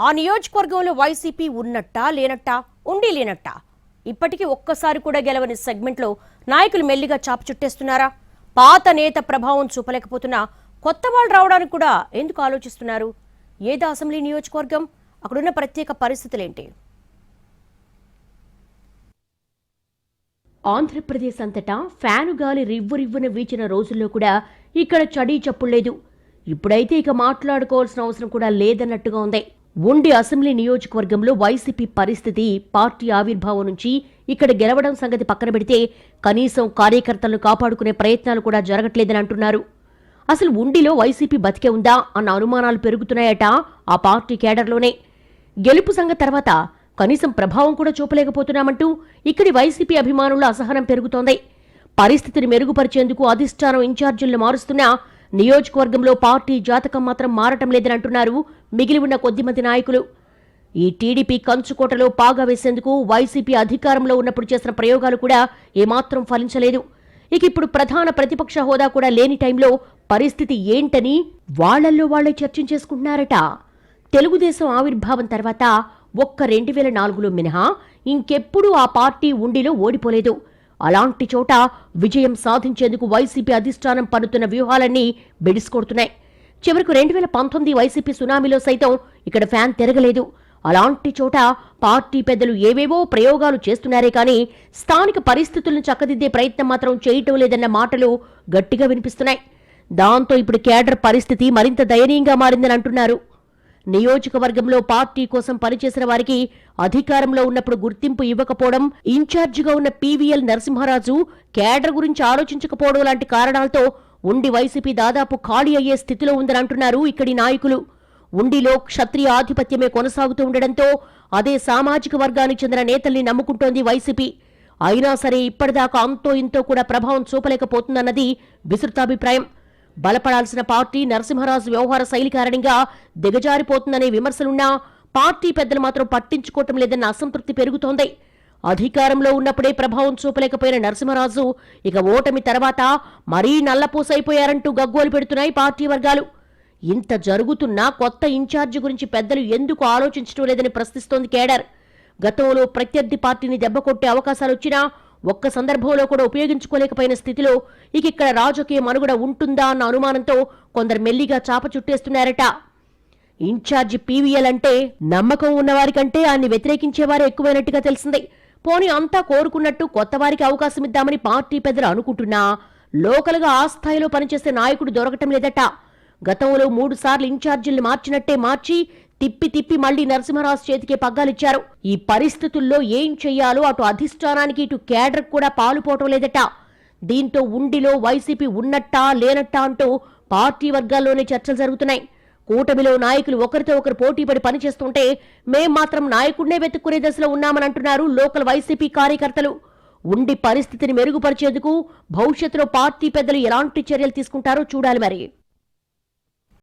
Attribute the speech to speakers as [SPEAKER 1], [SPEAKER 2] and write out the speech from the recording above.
[SPEAKER 1] ఆ నియోజకవర్గంలో వైసీపీ ఉన్నట్టా లేనట్టా ఉండి లేనట్టా ఇప్పటికీ ఒక్కసారి కూడా గెలవని సెగ్మెంట్లో నాయకులు మెల్లిగా చాప చుట్టేస్తున్నారా? పాత నేత ప్రభావం చూపలేకపోతున్నా కొత్త వాళ్ళు రావడానికి కూడా ఎందుకు ఆలోచిస్తున్నారు? ఏదో అసెంబ్లీ నియోజకవర్గం, అక్కడున్న ప్రత్యేక పరిస్థితులేంటి? ఆంధ్రప్రదేశ్ అంతటా ఫ్యాను గాలి రివ్వురివ్వున వీచిన రోజుల్లో కూడా ఇక్కడ చడీ చప్పుళ్లేదు. ఇప్పుడైతే ఇక మాట్లాడుకోవాల్సిన అవసరం కూడా లేదన్నట్టుగా ఉంది. ఉండి అసెంబ్లీ నియోజకవర్గంలో వైసీపీ పరిస్థితి పార్టీ ఆవిర్భావం నుంచి ఇక్కడ గెలవడం సంగతి పక్కన పెడితే కనీసం కార్యకర్తలను కాపాడుకునే ప్రయత్నాలు కూడా జరగట్లేదని అంటున్నారు. అసలు ఉండిలో వైసీపీ బతికే ఉందా అన్న అనుమానాలు పెరుగుతున్నాయట ఆ పార్టీ కేడర్లోనే. గెలుపు సంగతి తర్వాత కనీసం ప్రభావం కూడా చూపలేకపోతున్నామంటూ ఇక్కడి వైసీపీ అభిమానుల అసహనం పెరుగుతోంది. పరిస్థితిని మెరుగుపరిచేందుకు అధిష్టానం ఇన్ఛార్జీలను మారుస్తున్నా నియోజకవర్గంలో పార్టీ జాతకం మాత్రం మారటం లేదని అంటున్నారు మిగిలి ఉన్న కొద్దిమంది నాయకులు. ఈ టీడీపీ కంచుకోటలో పాగా వేసేందుకు వైసీపీ అధికారంలో ఉన్నప్పుడు చేసిన ప్రయోగాలు కూడా ఏమాత్రం ఫలించలేదు. ఇక ఇప్పుడు ప్రధాన ప్రతిపక్ష హోదా కూడా లేని టైంలో పరిస్థితి ఏంటని వాళ్లల్లో వాళ్లే చర్చించేసుకుంటున్నారట. తెలుగుదేశం ఆవిర్భావం తర్వాత ఒక్క 2004లో మినహా ఇంకెప్పుడూ ఆ పార్టీ ఉండిలో ఓడిపోలేదు. అలాంటి చోట విజయం సాధించేందుకు వైసీపీ అధిష్టానం పన్నుతున్న వ్యూహాలన్నీ బెడిసికొడుతున్నాయి. చివరకు 2019 వైసీపీ సునామీలో సైతం ఇక్కడ ఫ్యాన్ తిరగలేదు. అలాంటి చోట పార్టీ పెద్దలు ఏవేవో ప్రయోగాలు చేస్తున్నారే కానీ స్థానిక పరిస్థితులను చక్కదిద్దే ప్రయత్నం మాత్రం చేయటం లేదన్న మాటలు గట్టిగా వినిపిస్తున్నాయి. దాంతో ఇప్పుడు కేడర్ పరిస్థితి మరింత దయనీయంగా మారిందని అంటున్నారు. నియోజకవర్గంలో పార్టీ కోసం పనిచేసిన వారికి అధికారంలో ఉన్నప్పుడు గుర్తింపు ఇవ్వకపోవడం, ఇన్ఛార్జిగా ఉన్న పీవీఎల్ నరసింహరాజు కేడర్ గురించి ఆలోచించకపోవడం లాంటి కారణాలతో ఉండి వైసీపీ దాదాపు ఖాళీ అయ్యే స్థితిలో ఉందని అంటున్నారు ఇక్కడి నాయకులు. ఉండిలో క్షత్రియ ఆధిపత్యమే కొనసాగుతూ ఉండడంతో అదే సామాజిక వర్గానికి చెందిన నేతల్ని నమ్ముకుంటోంది వైసీపీ. అయినా సరే ఇప్పటిదాకా అంతో ఇంతో కూడా ప్రభావం చూపలేకపోతుందన్నది విస్తృతాభిప్రాయం. బలపడాల్సిన పార్టీ నరసింహరాజు వ్యవహార శైలి కారణంగా దిగజారిపోతుందనే విమర్శలున్నా పార్టీ పెద్దలు మాత్రం పట్టించుకోవటం లేదన్న అసంతృప్తి పెరుగుతోంది. అధికారంలో ఉన్నప్పుడే ప్రభావం చూపలేకపోయిన నరసింహరాజు ఇక ఓటమి తర్వాత మరీ నల్లపూసైపోయారంటూ గగ్గోలు పెడుతున్నాయి పార్టీ వర్గాలు. ఇంత జరుగుతున్నా కొత్త ఇన్ఛార్జి గురించి పెద్దలు ఎందుకు ఆలోచించడం లేదని ప్రశ్నిస్తోంది కేడర్. గతంలో ప్రత్యర్థి పార్టీని దెబ్బకొట్టే అవకాశాలొచ్చినా ఒక్క సందర్భంలో కూడా ఉపయోగించుకోలేకపోయిన స్థితిలో ఇక ఇక్కడ రాజకీయ మనుగడ ఉంటుందా అన్న అనుమానంతో కొందరు మెల్లిగా చాప చుట్టేస్తున్నారట. ఇన్ఛార్జి పీవీఎల్ అంటే నమ్మకం ఉన్నవారికంటే ఆయన్ని వ్యతిరేకించేవారే ఎక్కువైనట్టుగా తెలిసింది. పోనీ అంతా కోరుకున్నట్టు కొత్త వారికి అవకాశం ఇద్దామని పార్టీ పెద్దలు అనుకుంటున్నా లోకల్గా ఆ స్థాయిలో పనిచేసే నాయకుడు దొరకటం లేదట. గతంలో 3 సార్లు ఇన్ఛార్జీల్ని మార్చినట్టే మార్చి తిప్పి తిప్పి మళ్లీ నరసింహరాజు చేతికే పగ్గాలిచ్చారు. ఈ పరిస్థితుల్లో ఏం చెయ్యాలో అటు అధిష్టానానికి ఇటు కేడర్ కూడా పాలుపోవటం లేదట. దీంతో ఉండిలో వైసీపీ ఉన్నట్టా లేనట్టా అంటూ పార్టీ వర్గాల్లోనే చర్చలు జరుగుతున్నాయి. కూటమిలో నాయకులు ఒకరితో ఒకరు పోటీపడి పనిచేస్తుంటే మేం మాత్రం నాయకుడినే వెతుక్కునే దశలో ఉన్నామని అంటున్నారు లోకల్ వైసీపీ కార్యకర్తలు. ఉండి పరిస్థితిని మెరుగుపరిచేందుకు భవిష్యత్తులో పార్టీ పెద్దలు ఎలాంటి చర్యలు తీసుకుంటారో చూడాలి మరి.